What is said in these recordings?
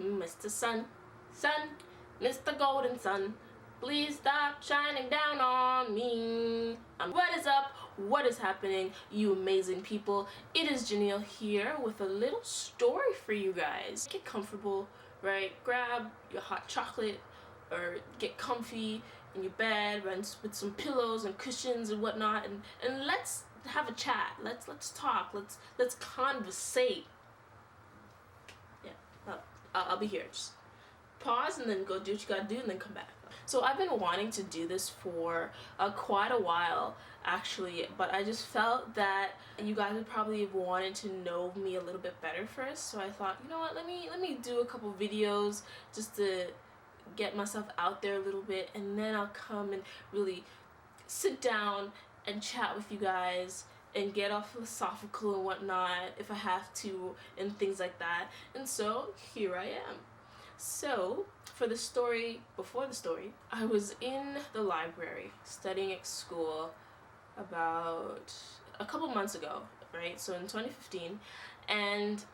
Mr. Sun, Sun, Mr. Golden Sun, please stop shining down on me. What is up? What is happening, you amazing people? It is Janelle here with a little story for you guys. Get comfortable, right? Grab your hot chocolate or get comfy in your bed with some pillows and cushions and whatnot, and let's have a chat. Let's talk. Let's conversate. Yeah, I'll be here. Just pause and then go do what you gotta do and then come back. So I've been wanting to do this for quite a while actually, but I just felt that you guys would probably have wanted to know me a little bit better first. So I thought, you know what, let me do a couple videos just to get myself out there a little bit, and then I'll come and really sit down and chat with you guys and get all philosophical and whatnot if I have to and things like that. And so here I am. So for the story, before the story, I was in the library studying at school about a couple months ago, right? So in 2015, and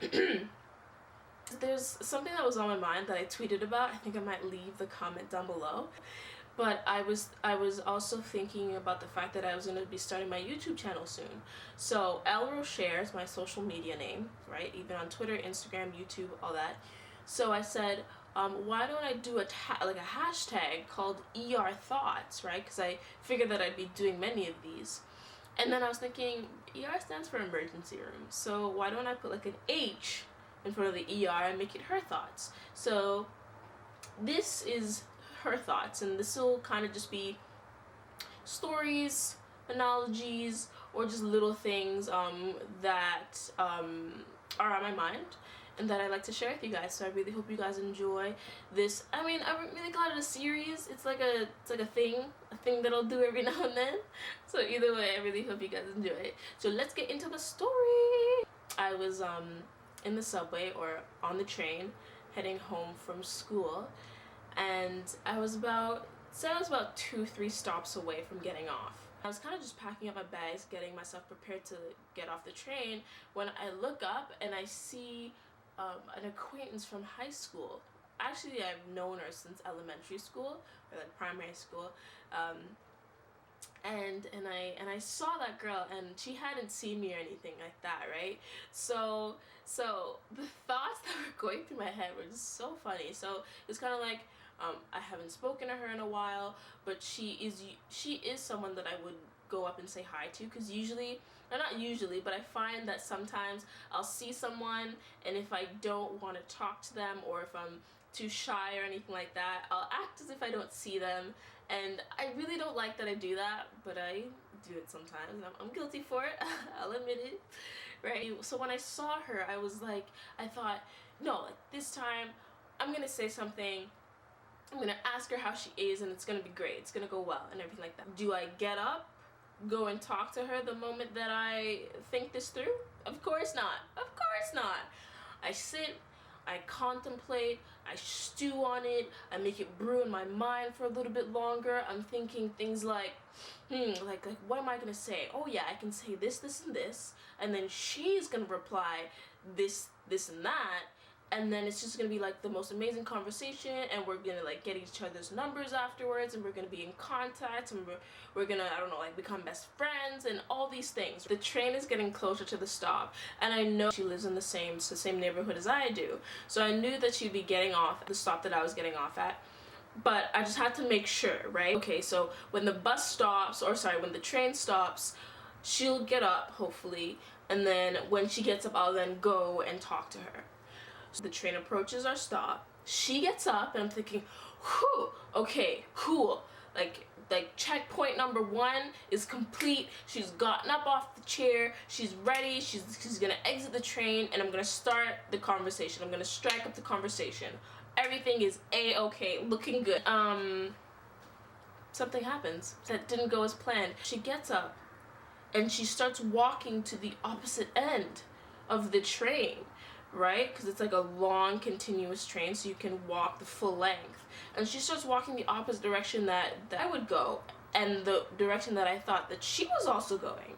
there's something that was on my mind that I tweeted about. I think I might leave the comment down below. But I was also thinking about the fact that I was going to be starting my YouTube channel soon. So El Rocher is my social media name, right? Even on Twitter, Instagram, YouTube, all that. So I said, why don't I do a hashtag called ER Thoughts, right? Because I figured that I'd be doing many of these. And then I was thinking, ER stands for emergency room. So why don't I put like an H in front of the ER and make it Her Thoughts? So this is Her Thoughts, and this will kind of just be stories, analogies, or just little things that are on my mind and that I like to share with you guys. So I really hope you guys enjoy this. I mean, I really call it a series. It's like a thing that I'll do every now and then. So either way, I really hope you guys enjoy it. So let's get into the story. I was in the subway or on the train heading home from school, and I was about 2-3 stops away from getting off. I was kind of just packing up my bags, getting myself prepared to get off the train, when I look up and I see an acquaintance from high school. Actually, I've known her since elementary school or like primary school. And I saw that girl, and she hadn't seen me or anything like that, right? So the thoughts that were going through my head were just so funny. So it's kind of like, I haven't spoken to her in a while, but she is someone that I would go up and say hi to, because usually, or not usually, but I find that sometimes I'll see someone, and if I don't want to talk to them, or if I'm too shy or anything like that, I'll act as if I don't see them, and I really don't like that I do that, but I do it sometimes, and I'm guilty for it. I'll admit it, right? So when I saw her, I thought, no, like this time I'm gonna say something, I'm gonna ask her how she is, and it's gonna be great, it's gonna go well, and everything like that. Do I get up, go and talk to her the moment that I think this through? Of course not. Of course not. I sit, I contemplate, I stew on it, I make it brew in my mind for a little bit longer. I'm thinking things like, like what am I gonna say? Oh yeah, I can say this, this, and this, and then she's gonna reply this, this, and that, and then it's just gonna be like the most amazing conversation, and we're gonna like get each other's numbers afterwards, and we're gonna be in contact, and we're gonna, I don't know, like become best friends and all these things. The train is getting closer to the stop, and I know she lives in the same neighborhood as I do, so I knew that she'd be getting off at the stop that I was getting off at. But I just had to make sure, right? Okay, so when the bus stops, or sorry, when the train stops, she'll get up, hopefully, and then when she gets up, I'll then go and talk to her. So the train approaches our stop, she gets up, and I'm thinking, whew, okay, cool, like checkpoint number 1 is complete. She's gotten up off the chair, she's ready, she's gonna exit the train, and I'm gonna start the conversation. I'm gonna strike up the conversation. Everything is a-okay, looking good. Something happens that didn't go as planned. She gets up and she starts walking to the opposite end of the train, right? Because it's like a long continuous train, so you can walk the full length. And she starts walking the opposite direction that I would go, and the direction that I thought that she was also going.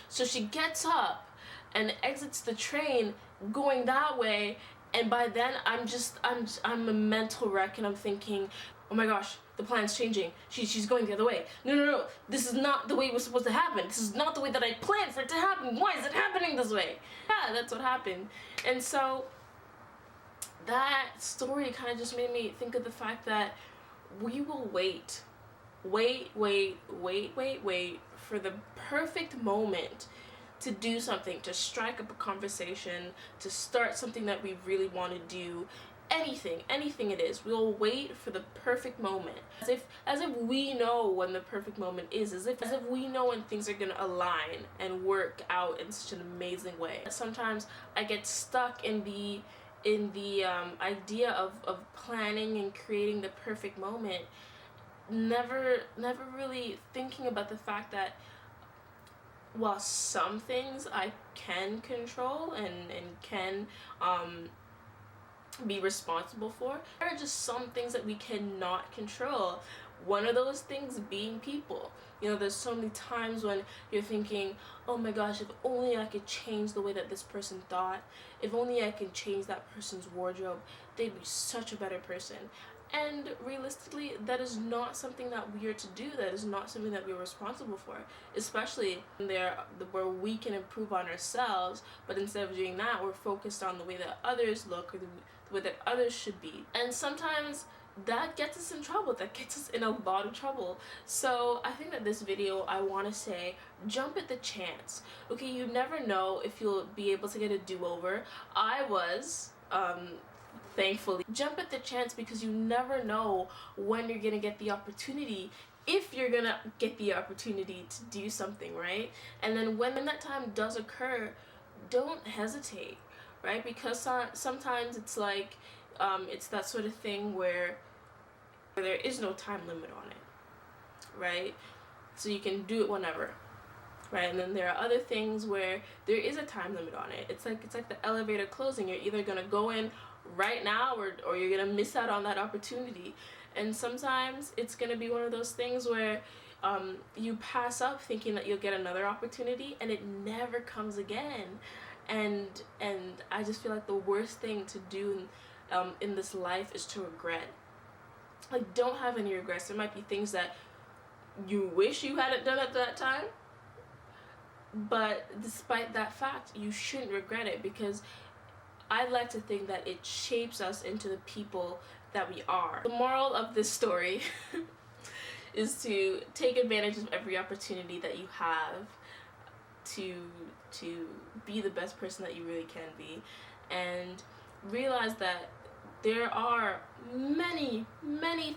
So she gets up and exits the train going that way, And by then I'm a mental wreck, and I'm thinking, oh my gosh, the plan's changing. She's going the other way. No. This is not the way it was supposed to happen. This is not the way that I planned for it to happen. Why is it happening this way? Yeah, that's what happened. And so that story kind of just made me think of the fact that we will wait for the perfect moment to do something, to strike up a conversation, to start something that we really want to do. Anything it is, we'll wait for the perfect moment, as if we know when the perfect moment is, as if we know when things are gonna align and work out in such an amazing way. Sometimes I get stuck in the idea of planning and creating the perfect moment, never really thinking about the fact that while some things I can control and can be responsible for, there are just some things that we cannot control. One of those things being people. You know, there's so many times when you're thinking, oh my gosh, if only I could change the way that this person thought, if only I could change that person's wardrobe, they'd be such a better person. And realistically, that is not something that we are to do. That is not something that we're responsible for, especially where we can improve on ourselves. But instead of doing that, we're focused on the way that others look, or the way that others should be. And sometimes that gets us in trouble. That gets us in a lot of trouble. So I think that this video, I want to say, jump at the chance. Okay, you never know if you'll be able to get a do-over. I was thankfully. Jump at the chance, because you never know when you're gonna get the opportunity, if you're gonna get the opportunity to do something, right? And then when that time does occur, don't hesitate, right? Because sometimes it's like, it's that sort of thing where there is no time limit on it, right? So you can do it whenever, right? And then there are other things where there is a time limit on it. It's like the elevator closing. You're either gonna go in right now, or you're gonna miss out on that opportunity. And sometimes it's gonna be one of those things where you pass up thinking that you'll get another opportunity, and it never comes again. And I just feel like the worst thing to do in this life is to regret. Like, don't have any regrets. There might be things that you wish you hadn't done at that time, but despite that fact, you shouldn't regret it, because I like to think that it shapes us into the people that we are. The moral of this story is to take advantage of every opportunity that you have to be the best person that you really can be, and realize that there are many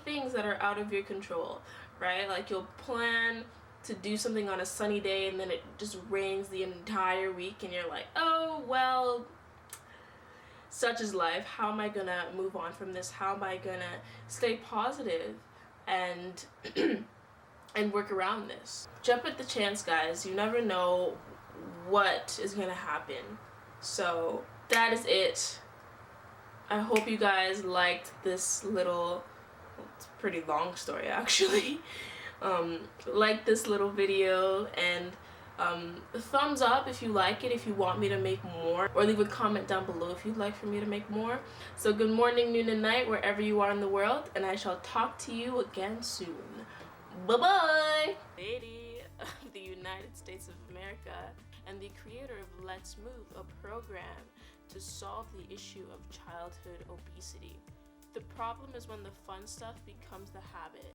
things that are out of your control, right? Like, you'll plan to do something on a sunny day, and then it just rains the entire week, and you're like, oh well, such is life. How am I gonna move on from this? How am I gonna stay positive and and work around this? Jump at the chance, guys. You never know what is gonna happen. So that is it. I hope you guys liked this little, it's a pretty long story actually. Like this little video, and thumbs up if you like it, if you want me to make more, or leave a comment down below if you'd like for me to make more. So good morning, noon, and night, wherever you are in the world, and I shall talk to you again soon. Bye-bye! Lady of the United States of America, and the creator of Let's Move, a program to solve the issue of childhood obesity. The problem is when the fun stuff becomes the habit.